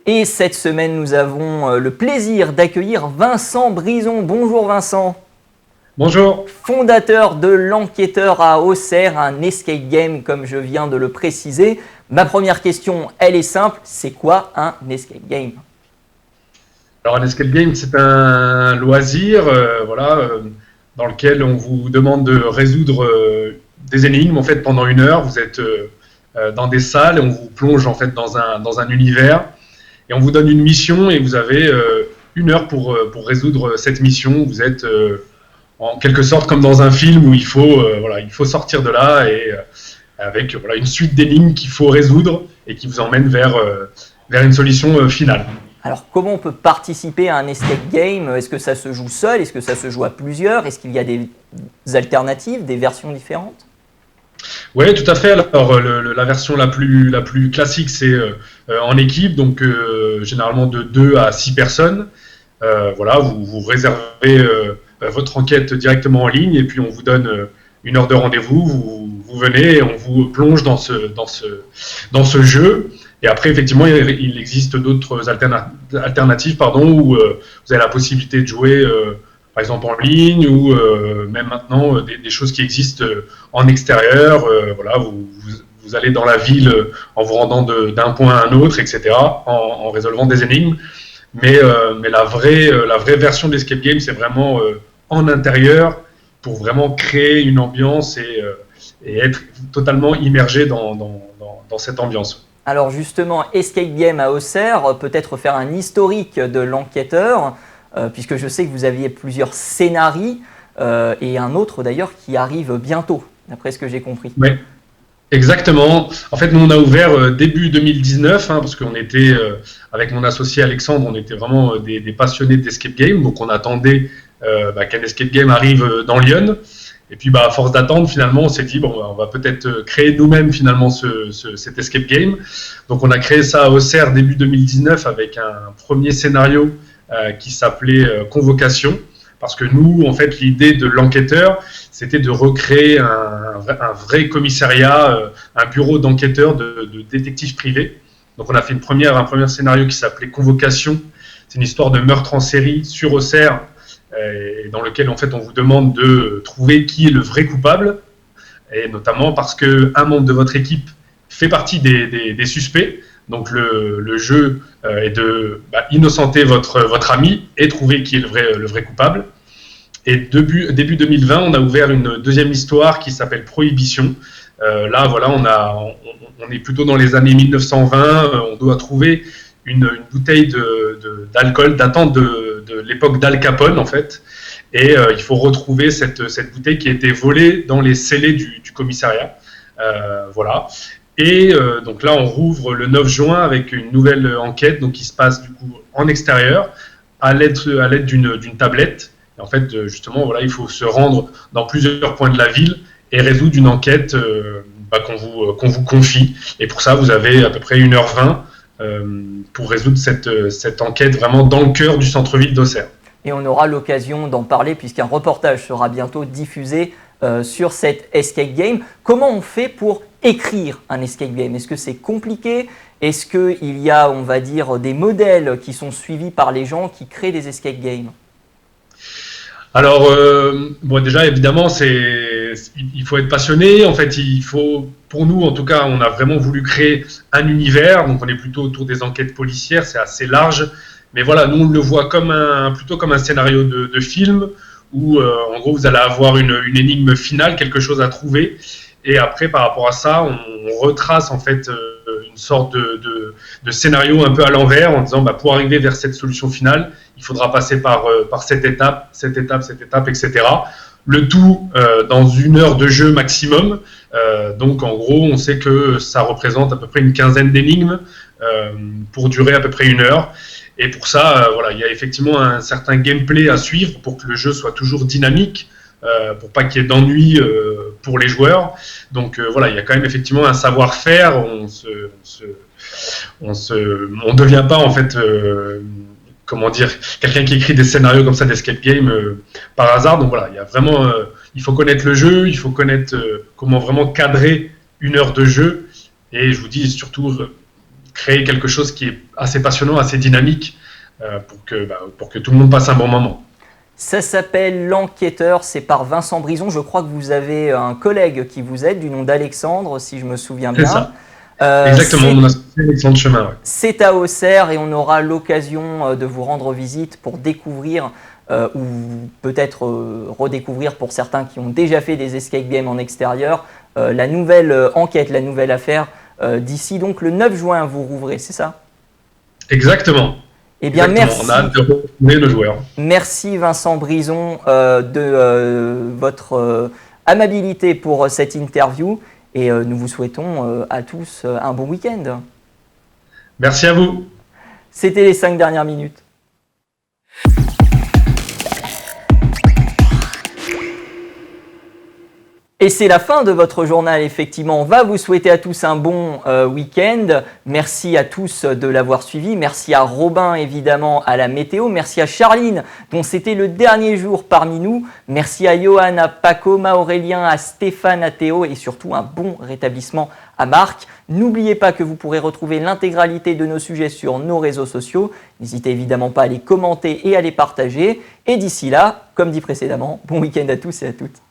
Et cette semaine, nous avons le plaisir d'accueillir Vincent Brison. Bonjour Vincent. Bonjour. Fondateur de l'Enquêteur à Auxerre, un escape game comme je viens de le préciser. Ma première question, elle est simple, c'est quoi un escape game ? Alors un escape game, c'est un loisir dans lequel on vous demande de résoudre des énigmes en fait, pendant 1 heure. Vous êtes dans des salles et on vous plonge en fait, dans un univers. Et on vous donne une mission et vous avez 1 heure pour résoudre cette mission. Vous êtes en quelque sorte comme dans un film où il faut sortir de là et avec une suite d'énigmes qu'il faut résoudre et qui vous emmène vers une solution finale. Alors comment on peut participer à un escape game ? Est-ce que ça se joue seul ? Est-ce que ça se joue à plusieurs ? Est-ce qu'il y a des alternatives, des versions différentes ? Oui, tout à fait. Alors, la version la plus classique, c'est en équipe, donc généralement de 2 à 6 personnes. Vous réservez votre enquête directement en ligne et puis on vous donne 1 heure de rendez-vous. Vous venez et on vous plonge dans ce jeu. Et après, effectivement, il existe d'autres alternatives où vous avez la possibilité de jouer par exemple en ligne ou même maintenant des choses qui existent en extérieur. Vous allez dans la ville en vous rendant d'un point à un autre, etc., en résolvant des énigmes. Mais la vraie version de l'escape game, c'est vraiment en intérieur pour vraiment créer une ambiance et être totalement immergé dans cette ambiance. Alors justement, Escape Game à Auxerre, peut-être faire un historique de l'enquêteur, puisque je sais que vous aviez plusieurs scénarios et un autre d'ailleurs qui arrive bientôt, d'après ce que j'ai compris. Oui, exactement. En fait, nous on a ouvert début 2019, parce qu'on était, avec mon associé Alexandre, on était vraiment des passionnés d'escape game, donc on attendait qu'un escape game arrive dans Lyon. Et puis, à force d'attendre, finalement, on s'est dit, on va peut-être créer nous-mêmes, finalement, cet escape game. Donc, on a créé ça à Auxerre début 2019 avec un premier scénario qui s'appelait Convocation. Parce que nous, en fait, l'idée de l'enquêteur, c'était de recréer un vrai commissariat, un bureau d'enquêteurs, de détectives privés. Donc, on a fait un premier scénario qui s'appelait Convocation. C'est une histoire de meurtre en série sur Auxerre, et dans lequel en fait on vous demande de trouver qui est le vrai coupable, et notamment parce qu'un membre de votre équipe fait partie des suspects. Donc le jeu est de innocenter votre ami et trouver qui est le vrai coupable. Et début 2020, on a ouvert une deuxième histoire qui s'appelle Prohibition. On est plutôt dans les années 1920. On doit trouver une bouteille d'alcool datant de l'époque d'Al Capone, en fait. Et il faut retrouver cette bouteille qui a été volée dans les scellés du commissariat. Et donc là, on rouvre le 9 juin avec une nouvelle enquête qui se passe du coup en extérieur à l'aide d'une tablette. Et en fait, justement, il faut se rendre dans plusieurs points de la ville et résoudre une enquête qu'on vous confie. Et pour ça, vous avez à peu près 1h20 pour résoudre cette enquête vraiment dans le cœur du centre-ville d'Auxerre. Et on aura l'occasion d'en parler puisqu'un reportage sera bientôt diffusé sur cet escape game. Comment on fait pour écrire un escape game ? Est-ce que c'est compliqué ? Est-ce qu'il y a, on va dire, des modèles qui sont suivis par les gens qui créent des escape games ? Alors, déjà, évidemment, il faut être passionné. En fait, pour nous, en tout cas, on a vraiment voulu créer un univers. Donc, on est plutôt autour des enquêtes policières. C'est assez large. Mais voilà, nous, on le voit plutôt comme un scénario de film où, en gros, vous allez avoir une énigme finale, quelque chose à trouver. Et après, par rapport à ça, on retrace, en fait, une sorte de scénario un peu à l'envers en disant, pour arriver vers cette solution finale, il faudra passer par cette étape, etc. Le tout dans 1 heure de jeu maximum. Donc, en gros, on sait que ça représente à peu près une quinzaine d'énigmes pour durer à peu près 1 heure. Et pour ça, il y a effectivement un certain gameplay à suivre pour que le jeu soit toujours dynamique, pour pas qu'il y ait d'ennui pour les joueurs. Donc il y a quand même effectivement un savoir-faire. On devient pas en fait quelqu'un qui écrit des scénarios comme ça d'escape game par hasard. Donc il y a vraiment il faut connaître le jeu, il faut connaître comment vraiment cadrer 1 heure de jeu. Et je vous dis surtout créer quelque chose qui est assez passionnant, assez dynamique, pour que tout le monde passe un bon moment. Ça s'appelle L'Enquêteur, c'est par Vincent Brison. Je crois que vous avez un collègue qui vous aide, du nom d'Alexandre, si je me souviens bien. C'est ça. Exactement, mon associé Alexandre Chemin. Ouais. C'est à Auxerre et on aura l'occasion de vous rendre visite pour découvrir ou peut-être redécouvrir pour certains qui ont déjà fait des escape games en extérieur, la nouvelle enquête, la nouvelle affaire. D'ici donc le 9 juin, vous rouvrez, c'est ça? Exactement. Eh bien, merci. On a hâte de retrouver le joueur. Merci Vincent Brison de votre amabilité pour cette interview et nous vous souhaitons à tous un bon week-end. Merci à vous. C'était les 5 dernières minutes. Et c'est la fin de votre journal, effectivement. On va vous souhaiter à tous un bon week-end. Merci à tous de l'avoir suivi. Merci à Robin, évidemment, à la météo. Merci à Charline, dont c'était le dernier jour parmi nous. Merci à Johan, à Paco, à Aurélien, à Stéphane, à Théo et surtout un bon rétablissement à Marc. N'oubliez pas que vous pourrez retrouver l'intégralité de nos sujets sur nos réseaux sociaux. N'hésitez évidemment pas à les commenter et à les partager. Et d'ici là, comme dit précédemment, bon week-end à tous et à toutes.